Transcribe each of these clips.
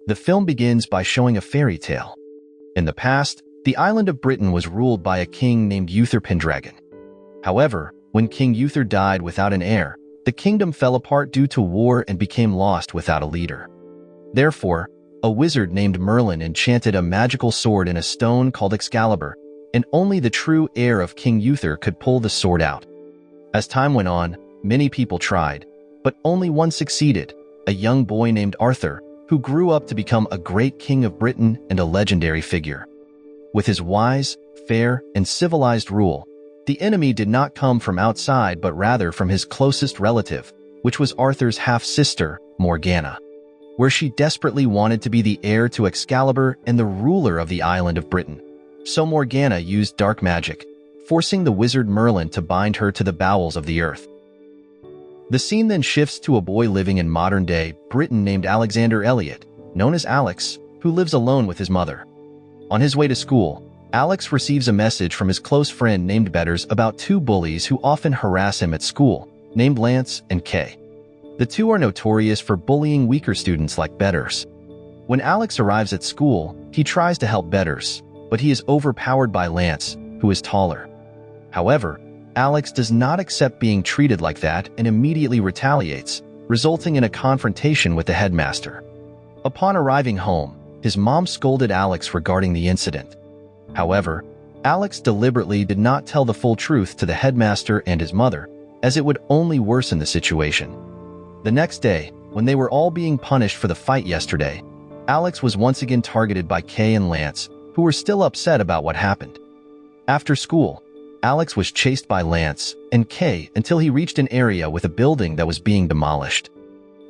The film begins by showing a fairy tale. In the past, the island of Britain was ruled by a king named Uther Pendragon. However, when King Uther died without an heir, the kingdom fell apart due to war and became lost without a leader. Therefore, a wizard named Merlin enchanted a magical sword in a stone called Excalibur, and only the true heir of King Uther could pull the sword out. As time went on, many people tried, but only one succeeded, a young boy named Arthur, who grew up to become a great king of Britain and a legendary figure. With his wise, fair, and civilized rule, the enemy did not come from outside but rather from his closest relative, which was Arthur's half-sister, Morgana, where she desperately wanted to be the heir to Excalibur and the ruler of the island of Britain. So Morgana used dark magic, forcing the wizard Merlin to bind her to the bowels of the earth. The scene then shifts to a boy living in modern-day Britain named Alexander Elliot, known as Alex, who lives alone with his mother. On his way to school, Alex receives a message from his close friend named Betters about two bullies who often harass him at school, named Lance and Kay. The two are notorious for bullying weaker students like Betters. When Alex arrives at school, he tries to help Betters, but he is overpowered by Lance, who is taller. However, Alex does not accept being treated like that and immediately retaliates, resulting in a confrontation with the headmaster. Upon arriving home, his mom scolded Alex regarding the incident. However, Alex deliberately did not tell the full truth to the headmaster and his mother, as it would only worsen the situation. The next day, when they were all being punished for the fight yesterday, Alex was once again targeted by Kay and Lance, who were still upset about what happened. After school, Alex was chased by Lance and Kay until he reached an area with a building that was being demolished.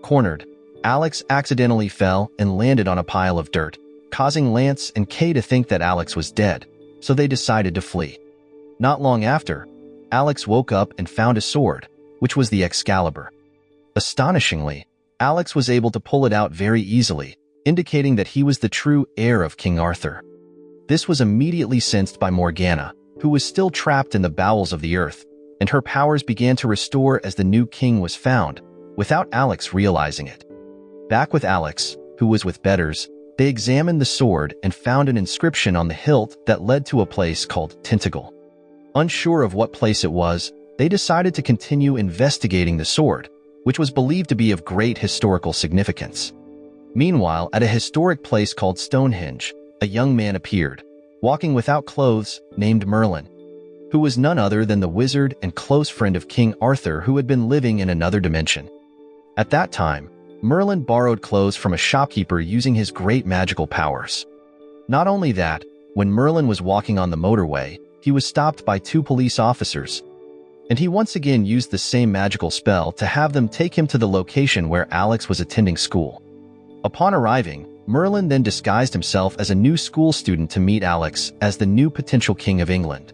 Cornered, Alex accidentally fell and landed on a pile of dirt, causing Lance and Kay to think that Alex was dead, so they decided to flee. Not long after, Alex woke up and found a sword, which was the Excalibur. Astonishingly, Alex was able to pull it out very easily, indicating that he was the true heir of King Arthur. This was immediately sensed by Morgana, who was still trapped in the bowels of the earth, and her powers began to restore as the new king was found, without Alex realizing it. Back with Alex, who was with Betters, they examined the sword and found an inscription on the hilt that led to a place called Tentacle. Unsure of what place it was, they decided to continue investigating the sword, which was believed to be of great historical significance. Meanwhile, at a historic place called Stonehenge, a young man appeared, walking without clothes, named Merlin, who was none other than the wizard and close friend of King Arthur who had been living in another dimension. At that time, Merlin borrowed clothes from a shopkeeper using his great magical powers. Not only that, when Merlin was walking on the motorway, he was stopped by two police officers, and he once again used the same magical spell to have them take him to the location where Alex was attending school. Upon arriving, Merlin then disguised himself as a new school student to meet Alex as the new potential king of England.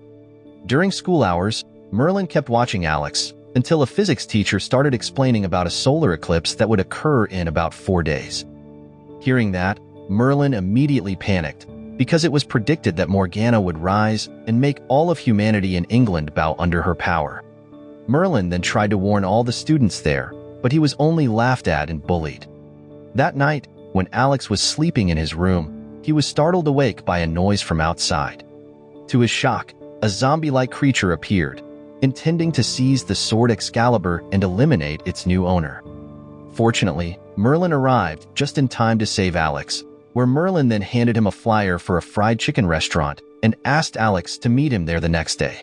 During school hours, Merlin kept watching Alex until a physics teacher started explaining about a solar eclipse that would occur in about 4 days. Hearing that, Merlin immediately panicked because it was predicted that Morgana would rise and make all of humanity in England bow under her power. Merlin then tried to warn all the students there, but he was only laughed at and bullied. That night, when Alex was sleeping in his room, he was startled awake by a noise from outside. To his shock, a zombie-like creature appeared, intending to seize the sword Excalibur and eliminate its new owner. Fortunately, Merlin arrived just in time to save Alex, where Merlin then handed him a flyer for a fried chicken restaurant and asked Alex to meet him there the next day.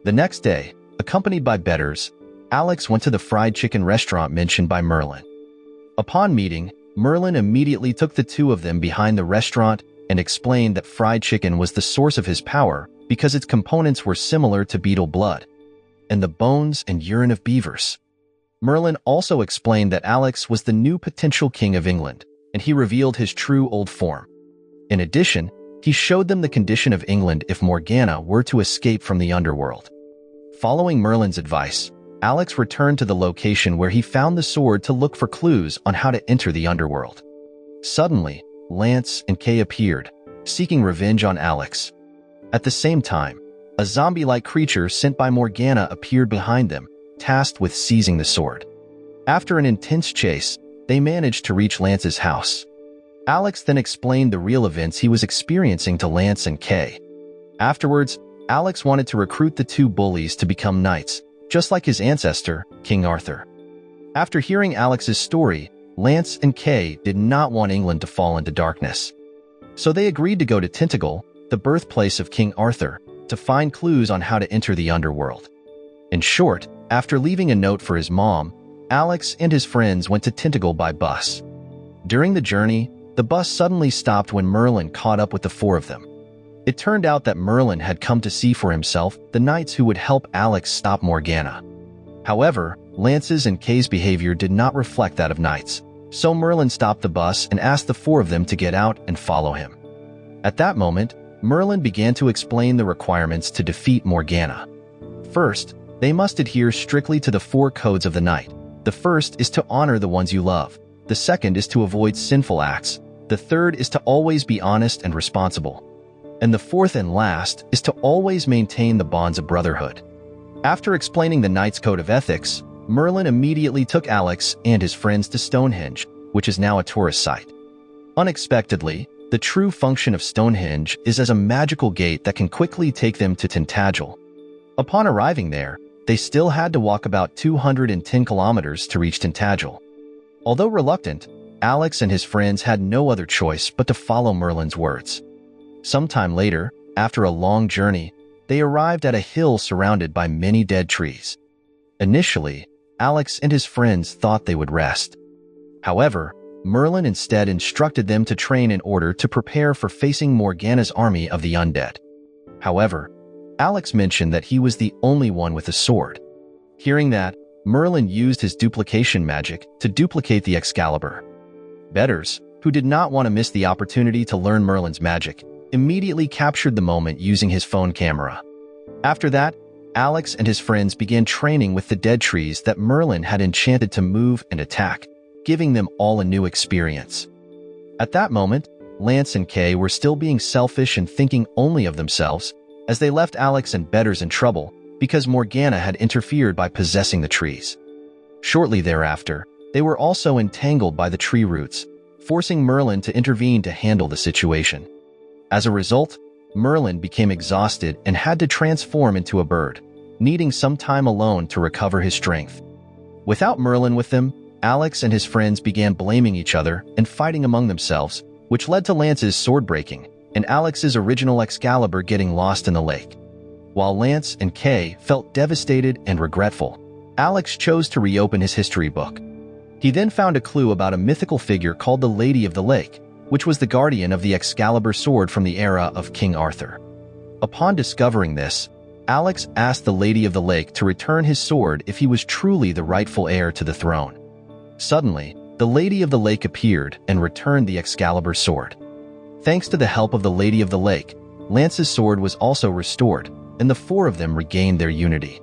The next day, accompanied by Betters, Alex went to the fried chicken restaurant mentioned by Merlin. Upon meeting, Merlin immediately took the two of them behind the restaurant and explained that fried chicken was the source of his power because its components were similar to beetle blood and the bones and urine of beavers. Merlin also explained that Alex was the new potential king of England, and he revealed his true old form. In addition, he showed them the condition of England if Morgana were to escape from the underworld. Following Merlin's advice, Alex returned to the location where he found the sword to look for clues on how to enter the underworld. Suddenly, Lance and Kay appeared, seeking revenge on Alex. At the same time, a zombie-like creature sent by Morgana appeared behind them, tasked with seizing the sword. After an intense chase, they managed to reach Lance's house. Alex then explained the real events he was experiencing to Lance and Kay. Afterwards, Alex wanted to recruit the two bullies to become knights, just like his ancestor, King Arthur. After hearing Alex's story, Lance and Kay did not want England to fall into darkness. So they agreed to go to Tintagel, the birthplace of King Arthur, to find clues on how to enter the underworld. In short, after leaving a note for his mom, Alex and his friends went to Tintagel by bus. During the journey, the bus suddenly stopped when Merlin caught up with the four of them. It turned out that Merlin had come to see for himself the knights who would help Alex stop Morgana. However, Lance's and Kay's behavior did not reflect that of knights, so Merlin stopped the bus and asked the four of them to get out and follow him. At that moment, Merlin began to explain the requirements to defeat Morgana. First, they must adhere strictly to the 4 codes of the knight. The first is to honor the ones you love. The second is to avoid sinful acts. The third is to always be honest and responsible. And the fourth and last is to always maintain the bonds of brotherhood. After explaining the Knight's Code of Ethics, Merlin immediately took Alex and his friends to Stonehenge, which is now a tourist site. Unexpectedly, the true function of Stonehenge is as a magical gate that can quickly take them to Tintagel. Upon arriving there, they still had to walk about 210 kilometers to reach Tintagel. Although reluctant, Alex and his friends had no other choice but to follow Merlin's words. Sometime later, after a long journey, they arrived at a hill surrounded by many dead trees. Initially, Alex and his friends thought they would rest. However, Merlin instead instructed them to train in order to prepare for facing Morgana's army of the undead. However, Alex mentioned that he was the only one with a sword. Hearing that, Merlin used his duplication magic to duplicate the Excalibur. Betters, who did not want to miss the opportunity to learn Merlin's magic, immediately captured the moment using his phone camera. After that, Alex and his friends began training with the dead trees that Merlin had enchanted to move and attack, giving them all a new experience. At that moment, Lance and Kay were still being selfish and thinking only of themselves, as they left Alex and Betters in trouble because Morgana had interfered by possessing the trees. Shortly thereafter, they were also entangled by the tree roots, forcing Merlin to intervene to handle the situation. As a result, Merlin became exhausted and had to transform into a bird, needing some time alone to recover his strength. Without Merlin with them, Alex and his friends began blaming each other and fighting among themselves, which led to Lance's sword breaking and Alex's original Excalibur getting lost in the lake. While Lance and Kay felt devastated and regretful, Alex chose to reopen his history book. He then found a clue about a mythical figure called the Lady of the Lake, which was the guardian of the Excalibur sword from the era of King Arthur. Upon discovering this, Alex asked the Lady of the Lake to return his sword if he was truly the rightful heir to the throne. Suddenly, the Lady of the Lake appeared and returned the Excalibur sword. Thanks to the help of the Lady of the Lake, Lance's sword was also restored, and the four of them regained their unity.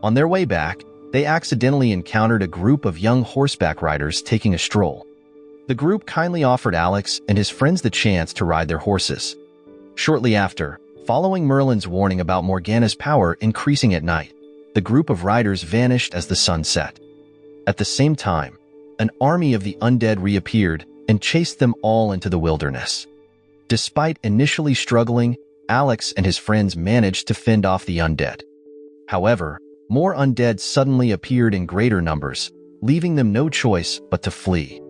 On their way back, they accidentally encountered a group of young horseback riders taking a stroll. The group kindly offered Alex and his friends the chance to ride their horses. Shortly after, following Merlin's warning about Morgana's power increasing at night, the group of riders vanished as the sun set. At the same time, an army of the undead reappeared and chased them all into the wilderness. Despite initially struggling, Alex and his friends managed to fend off the undead. However, more undead suddenly appeared in greater numbers, leaving them no choice but to flee.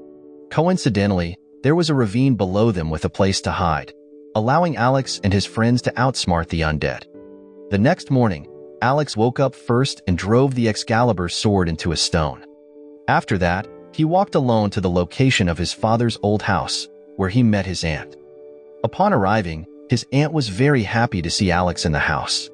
Coincidentally, there was a ravine below them with a place to hide, allowing Alex and his friends to outsmart the undead. The next morning, Alex woke up first and drove the Excalibur sword into a stone. After that, he walked alone to the location of his father's old house, where he met his aunt. Upon arriving, his aunt was very happy to see Alex in the house.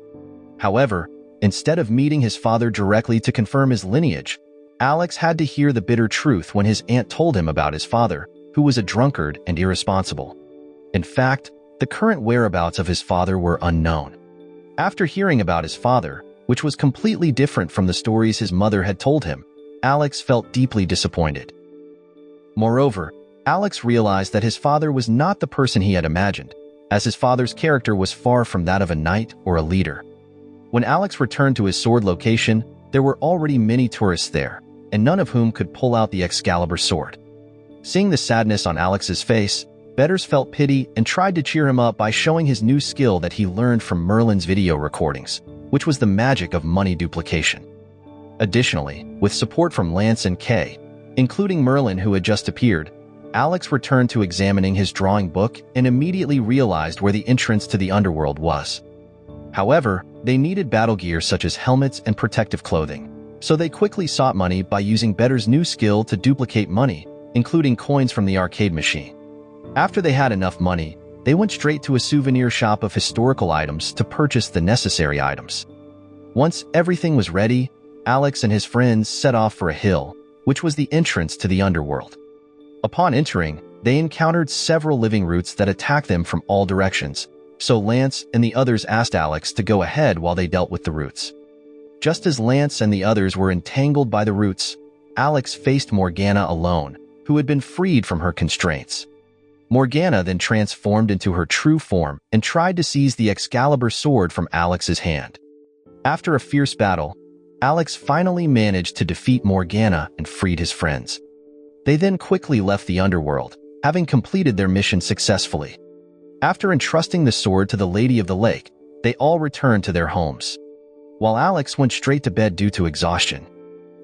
However, instead of meeting his father directly to confirm his lineage, Alex had to hear the bitter truth when his aunt told him about his father, who was a drunkard and irresponsible. In fact, the current whereabouts of his father were unknown. After hearing about his father, which was completely different from the stories his mother had told him, Alex felt deeply disappointed. Moreover, Alex realized that his father was not the person he had imagined, as his father's character was far from that of a knight or a leader. When Alex returned to his sword location, there were already many tourists there, and none of whom could pull out the Excalibur sword. Seeing the sadness on Alex's face, Betters felt pity and tried to cheer him up by showing his new skill that he learned from Merlin's video recordings, which was the magic of money duplication. Additionally, with support from Lance and Kay, including Merlin who had just appeared, Alex returned to examining his drawing book and immediately realized where the entrance to the underworld was. However, they needed battle gear such as helmets and protective clothing, so they quickly sought money by using Better's new skill to duplicate money, including coins from the arcade machine. After they had enough money, they went straight to a souvenir shop of historical items to purchase the necessary items. Once everything was ready, Alex and his friends set off for a hill, which was the entrance to the underworld. Upon entering, they encountered several living roots that attacked them from all directions, so Lance and the others asked Alex to go ahead while they dealt with the roots. Just as Lance and the others were entangled by the roots, Alex faced Morgana alone, who had been freed from her constraints. Morgana then transformed into her true form and tried to seize the Excalibur sword from Alex's hand. After a fierce battle, Alex finally managed to defeat Morgana and freed his friends. They then quickly left the underworld, having completed their mission successfully. After entrusting the sword to the Lady of the Lake, they all returned to their homes, while Alex went straight to bed due to exhaustion.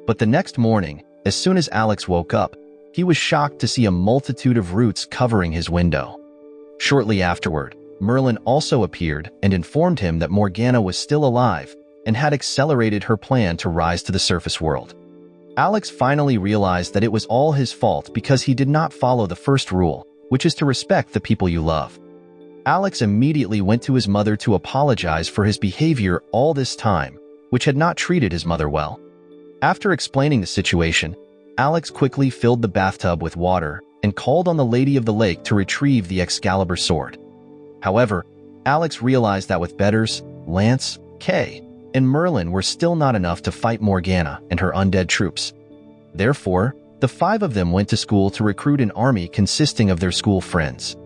But the next morning, as soon as Alex woke up, he was shocked to see a multitude of roots covering his window. Shortly afterward, Merlin also appeared and informed him that Morgana was still alive and had accelerated her plan to rise to the surface world. Alex finally realized that it was all his fault because he did not follow the first rule, which is to respect the people you love. Alex immediately went to his mother to apologize for his behavior all this time, which had not treated his mother well. After explaining the situation, Alex quickly filled the bathtub with water and called on the Lady of the Lake to retrieve the Excalibur sword. However, Alex realized that with Betters, Lance, Kay, and Merlin were still not enough to fight Morgana and her undead troops. Therefore, the five of them went to school to recruit an army consisting of their school friends.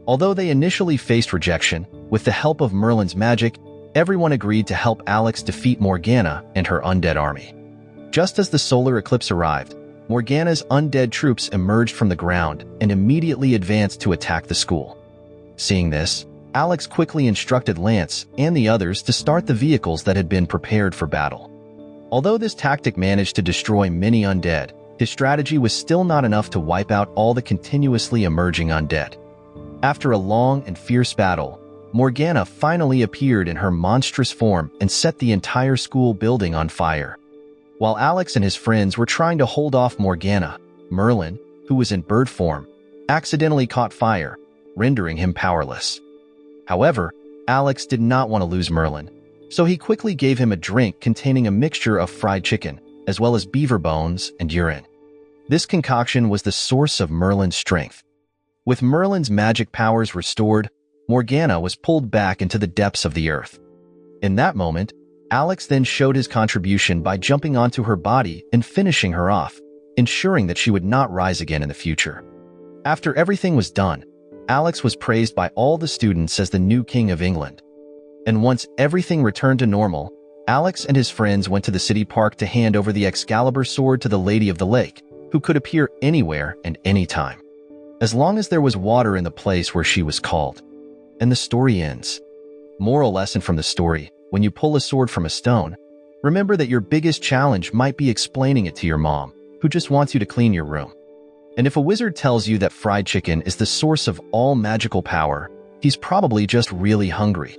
Although they initially faced rejection, with the help of Merlin's magic, everyone agreed to help Alex defeat Morgana and her undead army. Just as the solar eclipse arrived, Morgana's undead troops emerged from the ground and immediately advanced to attack the school. Seeing this, Alex quickly instructed Lance and the others to start the vehicles that had been prepared for battle. Although this tactic managed to destroy many undead, his strategy was still not enough to wipe out all the continuously emerging undead. After a long and fierce battle, Morgana finally appeared in her monstrous form and set the entire school building on fire. While Alex and his friends were trying to hold off Morgana, Merlin, who was in bird form, accidentally caught fire, rendering him powerless. However, Alex did not want to lose Merlin, so he quickly gave him a drink containing a mixture of fried chicken, as well as beaver bones and urine. This concoction was the source of Merlin's strength. With Merlin's magic powers restored, Morgana was pulled back into the depths of the earth. In that moment, Alex then showed his contribution by jumping onto her body and finishing her off, ensuring that she would not rise again in the future. After everything was done, Alex was praised by all the students as the new king of England. And once everything returned to normal, Alex and his friends went to the city park to hand over the Excalibur sword to the Lady of the Lake, who could appear anywhere and anytime, as long as there was water in the place where she was called. And the story ends. Moral lesson from the story: when you pull a sword from a stone, remember that your biggest challenge might be explaining it to your mom, who just wants you to clean your room. And if a wizard tells you that fried chicken is the source of all magical power, he's probably just really hungry.